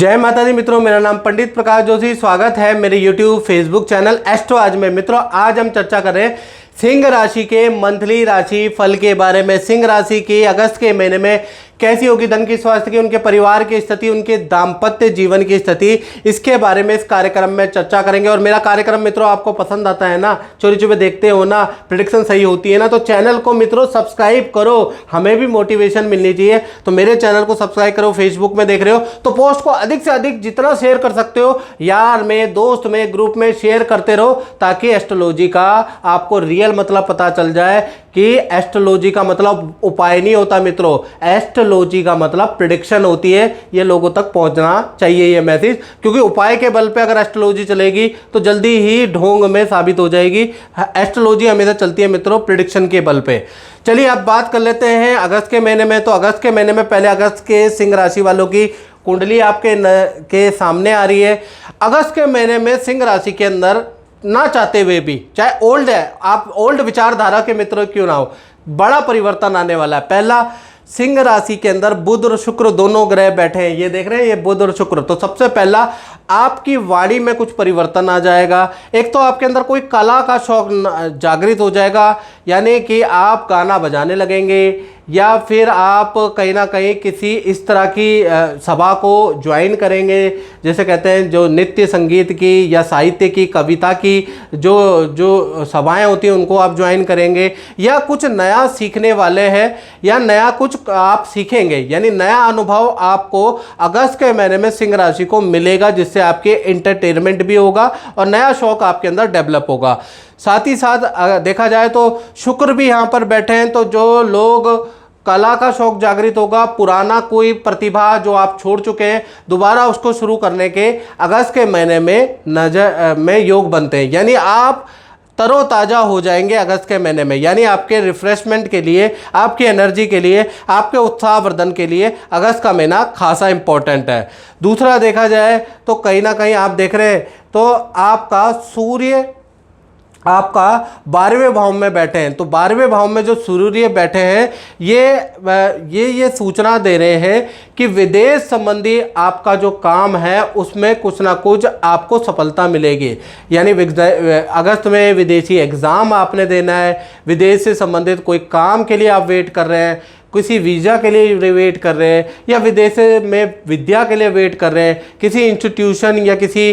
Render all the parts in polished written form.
जय माता दी मित्रों, मेरा नाम पंडित प्रकाश जोशी। स्वागत है मेरे YouTube फेसबुक चैनल एस्ट्रो आज में। मित्रों, आज हम चर्चा कर रहे हैं सिंह राशि के मंथली राशि फल के बारे में। सिंह राशि की अगस्त के महीने में कैसी होगी धन की, स्वास्थ्य की, उनके परिवार की स्थिति, उनके दाम्पत्य जीवन की स्थिति, इसके बारे में इस कार्यक्रम में चर्चा करेंगे। और मेरा कार्यक्रम मित्रों आपको पसंद आता है ना, चोरी चुपे देखते हो ना, प्रेडिक्शन सही होती है ना, तो चैनल को मित्रों सब्सक्राइब करो, हमें भी मोटिवेशन मिलनी चाहिए। तो मेरे चैनल को सब्सक्राइब करो। फेसबुक में देख रहे हो तो पोस्ट को अधिक से अधिक जितना शेयर कर सकते हो यार में, दोस्त में, ग्रुप में शेयर करते रहो, ताकि एस्ट्रोलॉजी का आपको रियल मतलब पता चल जाए कि एस्ट्रोलॉजी का मतलब उपाय नहीं होता मित्रों, एस्ट्रोलॉजी का मतलब प्रेडिक्शन होती है। ये लोगों तक पहुंचना चाहिए ये मैसेज, क्योंकि उपाय के बल पे अगर एस्ट्रोलॉजी चलेगी तो जल्दी ही ढोंग में साबित हो जाएगी। एस्ट्रोलॉजी हमेशा चलती है मित्रों प्रेडिक्शन के बल पे। चलिए अब बात कर लेते हैं अगस्त के महीने में। तो अगस्त के महीने में पहले अगस्त के सिंह राशि वालों की कुंडली आपके सामने आ रही है। अगस्त के महीने में सिंह राशि के अंदर ना चाहते हुए भी, चाहे ओल्ड है, आप ओल्ड विचारधारा के मित्र क्यों ना हो, बड़ा परिवर्तन आने वाला है। पहला, सिंह राशि के अंदर बुध और शुक्र दोनों ग्रह बैठे हैं, ये देख रहे हैं, ये बुध और शुक्र। तो सबसे पहला आपकी वाणी में कुछ परिवर्तन आ जाएगा। एक तो आपके अंदर कोई कला का शौक जागृत हो जाएगा, यानी कि आप गाना बजाने लगेंगे, या फिर आप कहीं ना कहीं किसी इस तरह की सभा को ज्वाइन करेंगे, जैसे कहते हैं जो नृत्य संगीत की या साहित्य की, कविता की जो सभाएं होती हैं उनको आप ज्वाइन करेंगे, या कुछ नया सीखने वाले हैं, या नया कुछ आप सीखेंगे, यानी नया अनुभव आपको अगस्त के महीने में सिंह राशि को मिलेगा, जिससे आपके एंटरटेनमेंट भी होगा और नया शौक आपके अंदर डेवलप होगा। साथ ही साथ देखा जाए तो शुक्र भी यहाँ पर बैठे हैं, तो जो लोग कला का शौक जागृत होगा, पुराना कोई प्रतिभा जो आप छोड़ चुके हैं दोबारा उसको शुरू करने के अगस्त के महीने में योग बनते हैं, यानी आप तरोताज़ा हो जाएंगे अगस्त के महीने में। यानी आपके रिफ्रेशमेंट के लिए, आपकी एनर्जी के लिए, आपके उत्साहवर्धन के लिए अगस्त का महीना खासा इंपॉर्टेंट है। दूसरा देखा जाए तो कहीं ना कहीं आप देख रहे हैं तो आपका सूर्य आपका 12वें भाव में बैठे हैं। तो 12वें भाव में जो सूर्य बैठे हैं ये सूचना दे रहे हैं कि विदेश संबंधी आपका जो काम है उसमें कुछ ना कुछ आपको सफलता मिलेगी। यानी अगस्त में विदेशी एग्ज़ाम आपने देना है, विदेश से संबंधित कोई काम के लिए आप वेट कर रहे हैं, किसी वीज़ा के लिए वेट कर रहे हैं, या विदेश में विद्या के लिए वेट कर रहे हैं, किसी इंस्टीट्यूशन या किसी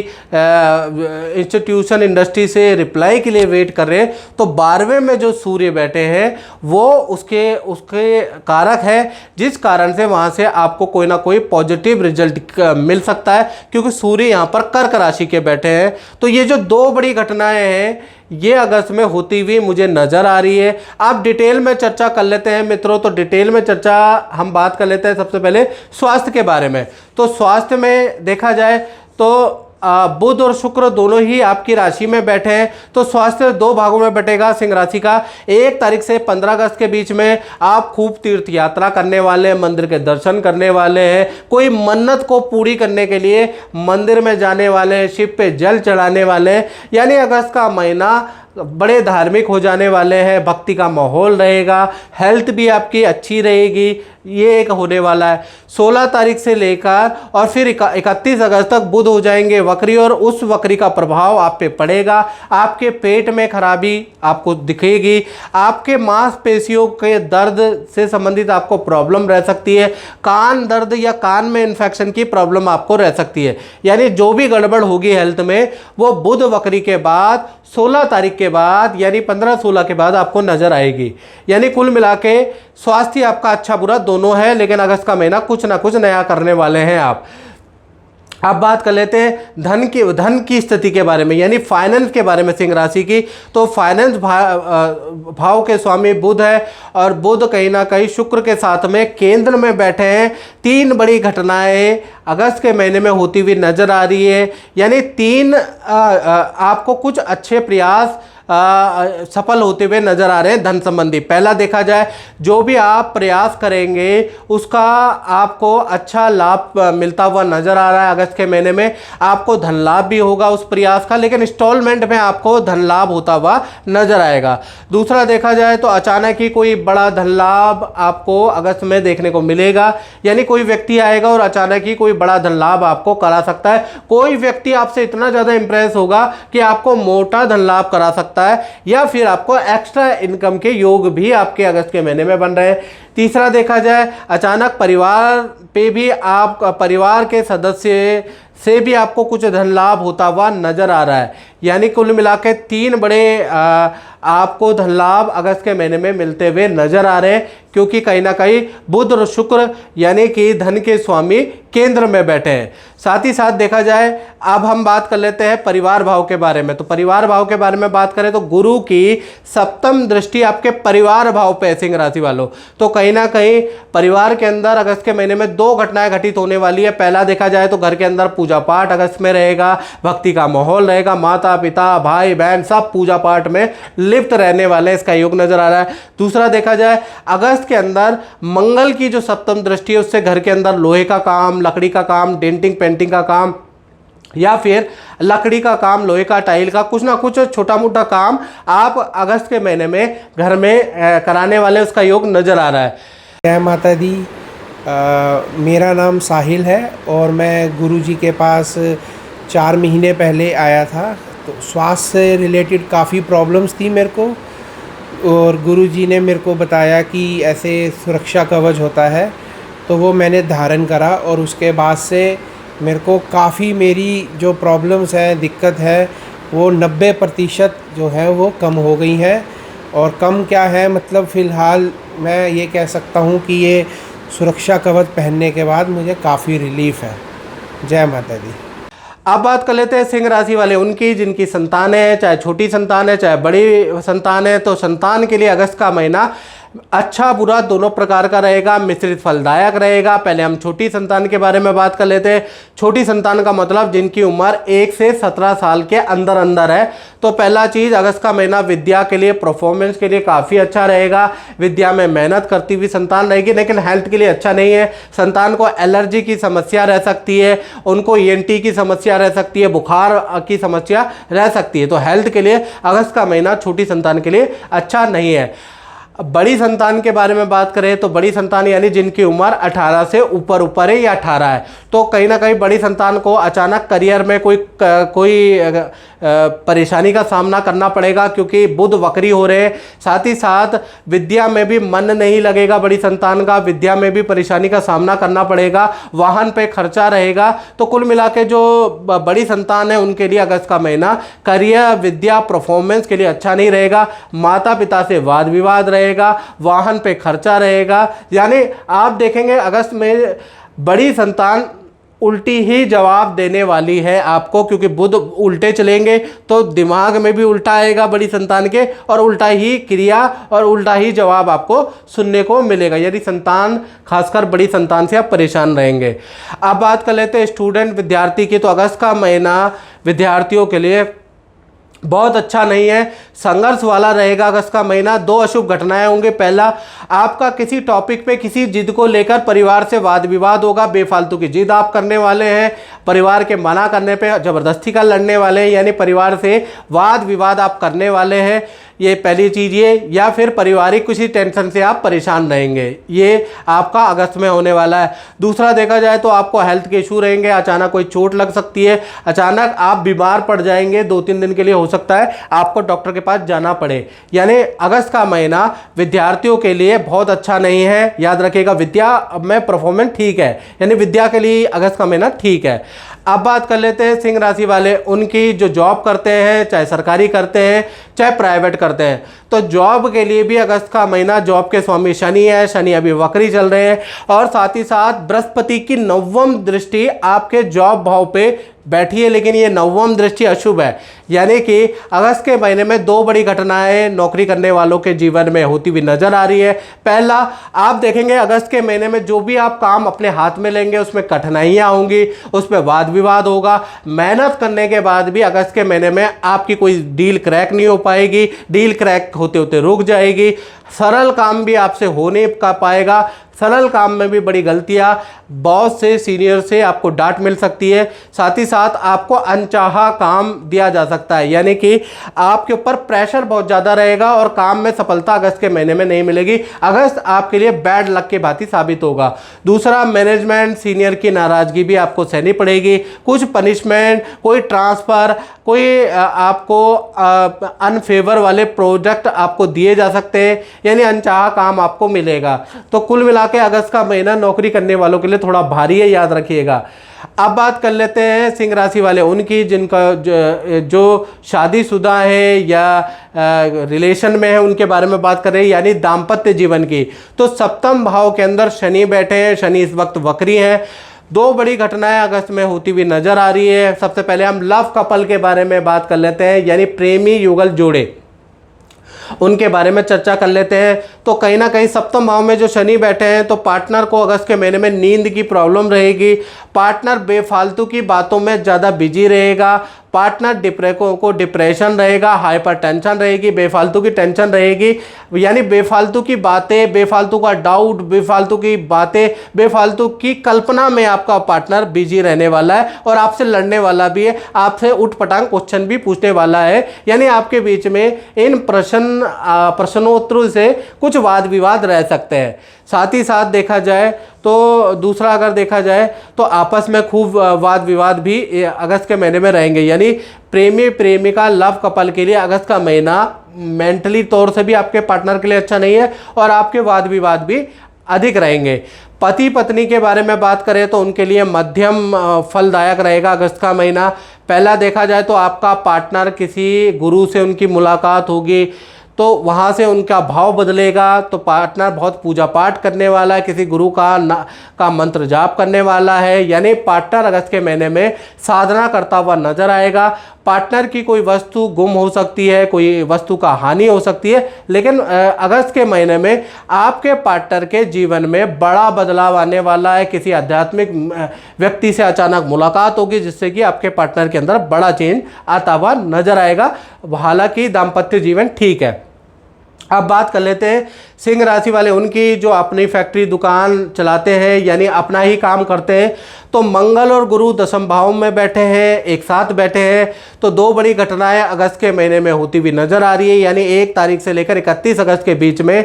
इंस्टीट्यूशन इंडस्ट्री से रिप्लाई के लिए वेट कर रहे हैं, तो 12वें में जो सूर्य बैठे हैं वो उसके कारक है, जिस कारण से वहाँ से आपको कोई ना कोई पॉजिटिव रिजल्ट मिल सकता है, क्योंकि सूर्य यहाँ पर कर्क राशि के बैठे हैं। तो ये जो दो बड़ी घटनाएं हैं ये अगस्त में होती हुई मुझे नज़र आ रही है। आप डिटेल में चर्चा कर लेते हैं मित्रों। तो डिटेल में चर्चा हम बात कर लेते हैं सबसे पहले स्वास्थ्य के बारे में। तो स्वास्थ्य में देखा जाए तो बुध और शुक्र दोनों ही आपकी राशि में बैठे हैं। तो स्वास्थ्य दो भागों में बटेगा सिंह राशि का। 1 तारीख से 15 अगस्त के बीच में आप खूब तीर्थ यात्रा करने वाले हैं, मंदिर के दर्शन करने वाले हैं, कोई मन्नत को पूरी करने के लिए मंदिर में जाने वाले हैं, शिव पे जल चढ़ाने वाले हैं, यानी अगस्त का महीना बड़े धार्मिक हो जाने वाले हैं, भक्ति का माहौल रहेगा, हेल्थ भी आपकी अच्छी रहेगी, ये एक होने वाला है। 16 तारीख से लेकर और फिर 31 अगस्त तक बुध हो जाएंगे वक्री, और उस वक्री का प्रभाव आप पे पड़ेगा। आपके पेट में खराबी आपको दिखेगी, आपके मांसपेशियों के दर्द से संबंधित आपको प्रॉब्लम रह सकती है, कान दर्द या कान में इन्फेक्शन की प्रॉब्लम आपको रह सकती है। यानी जो भी गड़बड़ होगी हेल्थ में वो बुध वक्री के बाद 16 तारीख के बाद, यानी 15-16 के बाद आपको नजर आएगी। यानी कुल मिला के स्वास्थ्य आपका अच्छा बुरा दोनों है, लेकिन अगस्त का महीना कुछ ना कुछ नया करने वाले हैं आप। अब बात कर लेते हैं धन की स्थिति के बारे में, यानी फाइनेंस के बारे में सिंह राशि की। तो फाइनेंस भाव के स्वामी बुध है, और बुध कहीं ना कहीं शुक्र के साथ में केंद्र में बैठे हैं। 3 बड़ी घटनाएं अगस्त के महीने में होती हुई नजर आ रही है। यानी आपको कुछ अच्छे प्रयास सफल होते हुए नजर आ रहे हैं धन संबंधी। पहला देखा जाए, जो भी आप प्रयास करेंगे उसका आपको अच्छा लाभ मिलता हुआ नजर आ रहा है। अगस्त के महीने में आपको धन लाभ भी होगा उस प्रयास का, लेकिन इंस्टॉलमेंट में आपको धन लाभ होता हुआ नजर आएगा। दूसरा देखा जाए तो अचानक ही कोई बड़ा धन लाभ आपको अगस्त में देखने को मिलेगा, यानी कोई व्यक्ति आएगा और अचानक ही कोई बड़ा धन लाभ आपको करा सकता है। कोई व्यक्ति आपसे इतना ज्यादा इंप्रेस होगा कि आपको मोटा धन लाभ करा सकता है, या फिर आपको एक्स्ट्रा इनकम के योग भी आपके अगस्त के महीने में बन रहे हैं। तीसरा देखा जाए, अचानक परिवार पे भी आप परिवार के सदस्य से भी आपको कुछ धन लाभ होता हुआ नजर आ रहा है। यानी कुल मिलाकर 3 बड़े आपको धन लाभ अगस्त के महीने में मिलते हुए नजर आ रहे हैं, क्योंकि कहीं ना कहीं बुध और शुक्र यानी कि धन के स्वामी केंद्र में बैठे हैं। साथ ही साथ देखा जाए, अब हम बात कर लेते हैं परिवार भाव के बारे में। तो परिवार भाव के बारे में बात करें तो गुरु की 7वीं दृष्टि आपके परिवार भाव पे, सिंह राशि वालों, तो कहीं ना कहीं परिवार के अंदर अगस्त के महीने में 2 घटनाएं घटित होने वाली है। पहला देखा जाए तो घर के अंदर पूजा पाठ अगस्त में रहेगा, भक्ति का माहौल रहेगा, माता पिता भाई बहन सब पूजा पाठ में लिप्त रहने वाले, इसका योग नजर आ रहा है। दूसरा देखा जाए, अगस्त के अंदर मंगल की जो 7वीं दृष्टि है उससे घर के अंदर लोहे का काम, लकड़ी का काम, डेंटिंग पेंटिंग का काम, या फिर लकड़ी का काम, लोहे का, टाइल का, कुछ ना कुछ छोटा मोटा काम आप अगस्त के महीने में घर में कराने वाले, उसका योग नजर आ रहा है। जय माता दी। मेरा नाम साहिल है और मैं गुरुजी के पास 4 महीने पहले आया था। तो स्वास्थ्य से रिलेटेड काफ़ी प्रॉब्लम्स थी मेरे को, और गुरुजी ने मेरे को बताया कि ऐसे सुरक्षा कवच होता है, तो वो मैंने धारण करा और उसके बाद से मेरे को काफ़ी मेरी जो प्रॉब्लम्स हैं, दिक्कत है, वो 90% जो है वो कम हो गई हैं। और कम क्या है, मतलब फ़िलहाल मैं ये कह सकता हूँ कि ये सुरक्षा कवच पहनने के बाद मुझे काफ़ी रिलीफ़ है। जय माता दी। अब बात कर लेते हैं सिंह राशि वाले उनकी, जिनकी संतान है, चाहे छोटी संतान है चाहे बड़ी संतान है। तो संतान के लिए अगस्त का महीना अच्छा बुरा दोनों प्रकार का रहेगा, मिश्रित फलदायक रहेगा। पहले हम छोटी संतान के बारे में बात कर लेते हैं। छोटी संतान का मतलब जिनकी उम्र 1 से 17 साल के अंदर अंदर है। तो पहला चीज़, अगस्त का महीना विद्या के लिए, परफॉर्मेंस के लिए काफ़ी अच्छा रहेगा। विद्या में मेहनत करती हुई संतान रहेगी, लेकिन हेल्थ के लिए अच्छा नहीं है। संतान को एलर्जी की समस्या रह सकती है, उनको ENT की समस्या रह सकती है, बुखार की समस्या रह सकती है। तो हेल्थ के लिए अगस्त का महीना छोटी संतान के लिए अच्छा नहीं है। बड़ी संतान के बारे में बात करें तो बड़ी संतान यानी जिनकी उम्र 18 से ऊपर है या 18 है, तो कहीं ना कहीं बड़ी संतान को अचानक करियर में कोई परेशानी का सामना करना पड़ेगा, क्योंकि बुध वक्री हो रहे हैं। साथ ही साथ विद्या में भी मन नहीं लगेगा बड़ी संतान का, विद्या में भी परेशानी का सामना करना पड़ेगा, वाहन पे खर्चा रहेगा। तो कुल मिला के जो बड़ी संतान है उनके लिए अगस्त का महीना करियर, विद्या, परफॉर्मेंस के लिए अच्छा नहीं रहेगा। माता पिता से वाद विवाद रहेगा, वाहन पे खर्चा रहेगा। यानी आप देखेंगे अगस्त में बड़ी संतान उल्टी ही जवाब देने वाली है आपको, क्योंकि बुध उल्टे चलेंगे तो दिमाग में भी उल्टा आएगा बड़ी संतान के, और उल्टा ही क्रिया और उल्टा ही जवाब आपको सुनने को मिलेगा। यदि संतान, खासकर बड़ी संतान से आप परेशान रहेंगे। अब बात कर लेते हैं स्टूडेंट, विद्यार्थी की। तो अगस्त का महीना विद्यार्थियों के लिए बहुत अच्छा नहीं है, संघर्ष वाला रहेगा अगस्त का महीना। 2 अशुभ घटनाएं होंगे। पहला, आपका किसी टॉपिक पे किसी जिद को लेकर परिवार से वाद विवाद होगा, बेफालतू की जिद आप करने वाले हैं, परिवार के मना करने पे जबरदस्ती का लड़ने वाले हैं, यानी परिवार से वाद विवाद आप करने वाले हैं। ये पहली चीज़ ये, या फिर पारिवारिक किसी टेंशन से आप परेशान रहेंगे, ये आपका अगस्त में होने वाला है। दूसरा देखा जाए तो आपको हेल्थ के इशू रहेंगे, अचानक कोई चोट लग सकती है, अचानक आप बीमार पड़ जाएंगे, 2-3 दिन के लिए हो सकता है आपको डॉक्टर के पास जाना पड़े। यानी अगस्त का महीना विद्यार्थियों के लिए बहुत अच्छा नहीं है। याद रखिएगा, विद्या में परफॉर्मेंस ठीक है, यानी विद्या के लिए अगस्त का महीना ठीक है। अब बात कर लेते हैं सिंह राशि वाले उनकी, जो जॉब करते हैं, चाहे सरकारी करते हैं चाहे प्राइवेट करते हैं। तो जॉब के लिए भी अगस्त का महीना, जॉब के स्वामी शनि है, शनि अभी वक्री चल रहे हैं, और साथ ही साथ बृहस्पति की 9वीं दृष्टि आपके जॉब भाव पे बैठी है, लेकिन ये 9वीं दृष्टि अशुभ है। यानी कि अगस्त के महीने में 2 बड़ी घटनाएं नौकरी करने वालों के जीवन में होती हुई नजर आ रही है। पहला, आप देखेंगे अगस्त के महीने में जो भी आप काम अपने हाथ में लेंगे उसमें कठिनाइयां होंगी, उस पर वाद विवाद होगा। मेहनत करने के बाद भी अगस्त के महीने में आपकी कोई डील क्रैक नहीं हो पाएगी, डील क्रैक होते होते रुक जाएगी। सरल काम भी आपसे हो नहीं पाएगा, सरल काम में भी बड़ी गलतियां, बॉस से, सीनियर से आपको डांट मिल सकती है। साथ ही साथ आपको अनचाहा काम दिया जा सकता है, यानी कि आपके ऊपर प्रेशर बहुत ज़्यादा रहेगा और काम में सफलता अगस्त के महीने में नहीं मिलेगी। अगस्त आपके लिए बैड लक के भांति साबित होगा। दूसरा, मैनेजमेंट सीनियर की नाराज़गी भी आपको सहनी पड़ेगी। कुछ पनिशमेंट, कोई ट्रांसफ़र, कोई आपको अनफेवर वाले प्रोजेक्ट आपको दिए जा सकते हैं, यानी अनचाहा काम आपको मिलेगा। तो कुल मिला के अगस्त का महीना नौकरी करने वालों के लिए थोड़ा भारी है, याद रखिएगा। अब बात कर लेते हैं सिंह राशि वाले उनकी, जिनका जो शादीशुदा है या रिलेशन में है, उनके बारे में बात कर रहे हैं, यानी दाम्पत्य जीवन की। तो सप्तम भाव के अंदर शनि बैठे हैं, शनि इस वक्त वक्री हैं। दो बड़ी घटनाएं अगस्त में होती हुई नजर आ रही है। सबसे पहले हम लव कपल के बारे में बात कर लेते हैं, यानी प्रेमी युगल जोड़े, उनके बारे में चर्चा कर लेते हैं। तो कहीं ना कहीं सप्तम भाव में जो शनि बैठे हैं, तो पार्टनर को अगस्त के महीने में नींद की प्रॉब्लम रहेगी। पार्टनर बेफालतू की बातों में ज़्यादा बिजी रहेगा। पार्टनर को डिप्रेशन रहेगा, हाइपर टेंशन रहेगी, बेफालतू की टेंशन रहेगी, यानी बेफालतू की बातें, बेफालतू का डाउट, बेफालतू की बातें, बेफालतू की कल्पना में आपका पार्टनर बिजी रहने वाला है और आपसे लड़ने वाला भी है, आपसे उठ पटांग क्वेश्चन भी पूछने वाला है। यानी आपके बीच में इन प्रश्नोत्तरों से कुछ वाद विवाद रह सकते हैं। साथ ही साथ देखा जाए तो दूसरा, अगर देखा जाए तो आपस में खूब वाद विवाद भी अगस्त के महीने में रहेंगे, यानी प्रेमी प्रेमिका लव कपल के लिए अगस्त का महीना मेंटली तौर से भी आपके पार्टनर के लिए अच्छा नहीं है और आपके वाद विवाद भी अधिक रहेंगे। पति पत्नी के बारे में बात करें तो उनके लिए मध्यम फलदायक रहेगा अगस्त का महीना। पहला देखा जाए तो आपका पार्टनर किसी गुरु से उनकी मुलाकात होगी, तो वहाँ से उनका भाव बदलेगा। तो पार्टनर बहुत पूजा पाठ करने वाला है, किसी गुरु का मंत्र जाप करने वाला है, यानी पार्टनर अगस्त के महीने में साधना करता हुआ नजर आएगा। पार्टनर की कोई वस्तु गुम हो सकती है, कोई वस्तु का हानि हो सकती है, लेकिन अगस्त के महीने में आपके पार्टनर के जीवन में बड़ा बदलाव आने वाला है। किसी आध्यात्मिक व्यक्ति से अचानक मुलाकात होगी, जिससे कि आपके पार्टनर के अंदर बड़ा चेंज आता हुआ नजर आएगा। हालांकि दाम्पत्य जीवन ठीक है। अब बात कर लेते हैं सिंह राशि वाले उनकी, जो अपनी फैक्ट्री दुकान चलाते हैं, यानी अपना ही काम करते हैं। तो मंगल और गुरु दशम भाव में बैठे हैं, एक साथ बैठे हैं। तो दो बड़ी घटनाएं अगस्त के महीने में होती हुई नजर आ रही है, यानी 1 तारीख से लेकर 31 अगस्त के बीच में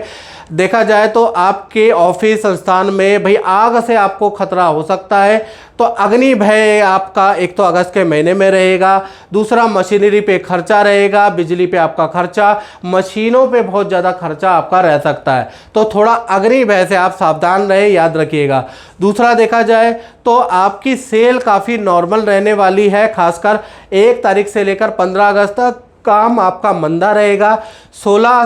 देखा जाए तो आपके ऑफिस संस्थान में भाई आग से आपको खतरा हो सकता है। तो अग्नि भय आपका एक तो अगस्त के महीने में रहेगा। दूसरा, मशीनरी पे खर्चा रहेगा, बिजली पे आपका खर्चा, मशीनों पे बहुत ज़्यादा खर्चा आपका रह सकता है। तो थोड़ा अग्नि भय से आप सावधान रहे, याद रखिएगा। दूसरा देखा जाए तो आपकी सेल काफ़ी नॉर्मल रहने वाली है, खासकर 1 तारीख से लेकर 15 अगस्त तक काम आपका मंदा रहेगा। 16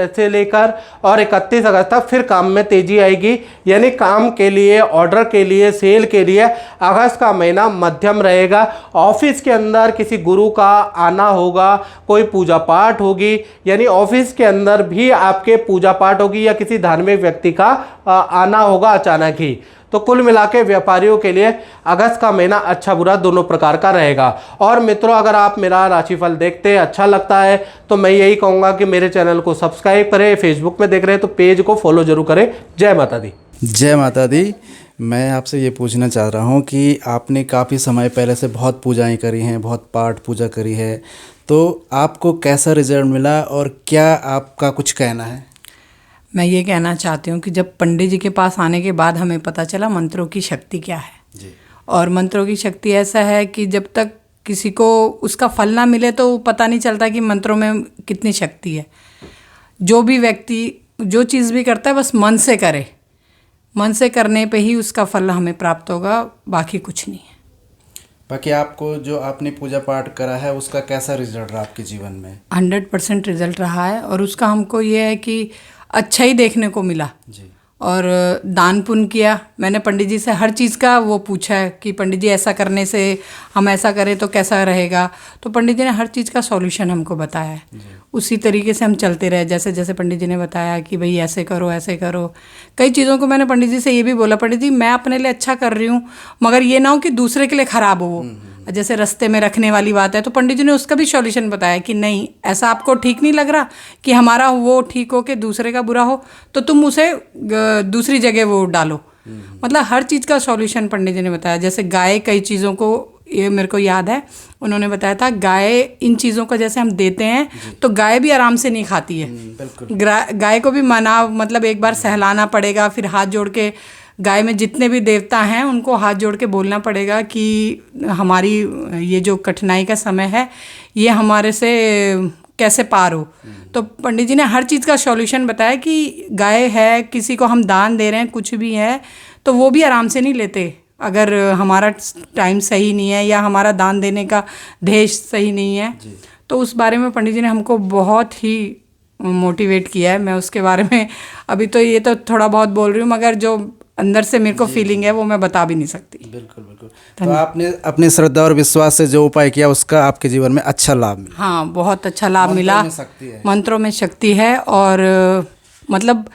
से लेकर और 31 अगस्त तक फिर काम में तेजी आएगी, यानी काम के लिए, ऑर्डर के लिए, सेल के लिए अगस्त का महीना मध्यम रहेगा। ऑफिस के अंदर किसी गुरु का आना होगा, कोई पूजा पाठ होगी, यानी ऑफिस के अंदर भी आपके पूजा पाठ होगी या किसी धार्मिक व्यक्ति का आना होगा अचानक ही। तो कुल मिला के व्यापारियों के लिए अगस्त का महीना अच्छा बुरा दोनों प्रकार का रहेगा। और मित्रों, अगर आप मेरा राशिफल देखते हैं, अच्छा लगता है, तो मैं यही कहूँगा कि मेरे चैनल को सब्सक्राइब करें। फेसबुक में देख रहे हैं तो पेज को फॉलो जरूर करें। जय माता दी। जय माता दी। मैं आपसे ये पूछना चाह रहा हूँ कि आपने काफ़ी समय पहले से बहुत पूजाएं करी हैं, बहुत पाठ पूजा करी है, तो आपको कैसा रिजल्ट मिला और क्या आपका कुछ कहना है? मैं ये कहना चाहती हूँ कि जब पंडित जी के पास आने के बाद हमें पता चला मंत्रों की शक्ति क्या है जी। और मंत्रों की शक्ति ऐसा है कि जब तक किसी को उसका फल ना मिले तो पता नहीं चलता कि मंत्रों में कितनी शक्ति है। जो भी व्यक्ति जो चीज़ भी करता है बस मन से करे, मन से करने पे ही उसका फल हमें प्राप्त होगा, बाकी कुछ नहीं है। बाकी आपको जो आपने पूजा पाठ करा है उसका कैसा रिजल्ट रहा आपके जीवन में? 100% रिजल्ट रहा है और उसका हमको ये है कि अच्छा ही देखने को मिला जी। और दान पुण्य किया। मैंने पंडित जी से हर चीज़ का वो पूछा है कि पंडित जी ऐसा करने से हम ऐसा करें तो कैसा रहेगा, तो पंडित जी ने हर चीज़ का सॉल्यूशन हमको बताया है। उसी तरीके से हम चलते रहे, जैसे जैसे पंडित जी ने बताया कि भाई ऐसे करो ऐसे करो। कई चीज़ों को मैंने पंडित जी से ये भी बोला, पंडित जी मैं अपने लिए अच्छा कर रही हूँ मगर ये ना हो कि दूसरे के लिए ख़राब हो वो, जैसे रास्ते में रखने वाली बात है, तो पंडित जी ने उसका भी सॉल्यूशन बताया कि नहीं, ऐसा आपको ठीक नहीं लग रहा कि हमारा वो ठीक हो कि दूसरे का बुरा हो, तो तुम उसे दूसरी जगह वो डालो। मतलब हर चीज़ का सॉल्यूशन पंडित जी ने बताया। जैसे गाय, कई चीज़ों को, ये मेरे को याद है उन्होंने बताया था, गाय इन चीज़ों को जैसे हम देते हैं तो गाय भी आराम से नहीं खाती है। गाय को भी मना, मतलब एक बार सहलाना पड़ेगा, फिर हाथ जोड़ के, गाय में जितने भी देवता हैं उनको हाथ जोड़ के बोलना पड़ेगा कि हमारी ये जो कठिनाई का समय है ये हमारे से कैसे पार हो। तो पंडित जी ने हर चीज़ का सॉल्यूशन बताया कि गाय है, किसी को हम दान दे रहे हैं, कुछ भी है, तो वो भी आराम से नहीं लेते अगर हमारा टाइम सही नहीं है या हमारा दान देने का देश सही नहीं है। तो उस बारे में पंडित जी ने हमको बहुत ही मोटिवेट किया है। मैं उसके बारे में अभी तो ये तो थोड़ा बहुत बोल रही हूँ, मगर जो अंदर से मेरे को फीलिंग है वो मैं बता भी नहीं सकती। बिल्कुल बिल्कुल। तो आपने अपनी श्रद्धा और विश्वास से जो उपाय किया उसका आपके जीवन में अच्छा लाभ मिला? हाँ, बहुत अच्छा लाभ मिला। मंत्रों में शक्ति है और मतलब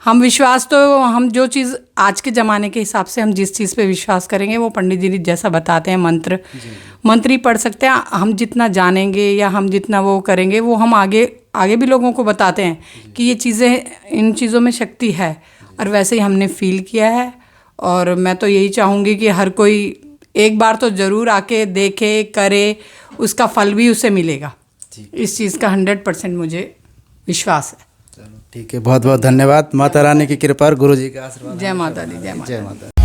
हम विश्वास, तो हम जो चीज़ आज के ज़माने के हिसाब से हम जिस चीज़ पे विश्वास करेंगे वो पंडित जी जैसा बताते हैं, मंत्र ही पढ़ सकते हैं। हम जितना जानेंगे या हम जितना वो करेंगे वो हम आगे भी लोगों को बताते हैं कि ये चीज़ें, इन चीज़ों में शक्ति है, और वैसे ही हमने फील किया है। और मैं तो यही चाहूँगी कि हर कोई एक बार तो ज़रूर आके देखे, करे, उसका फल भी उसे मिलेगा। इस चीज़ का 100% मुझे विश्वास है। ठीक है, बहुत बहुत धन्यवाद। माता रानी की कृपा और गुरु जी का आशीर्वाद। जय माता दी, जय माता।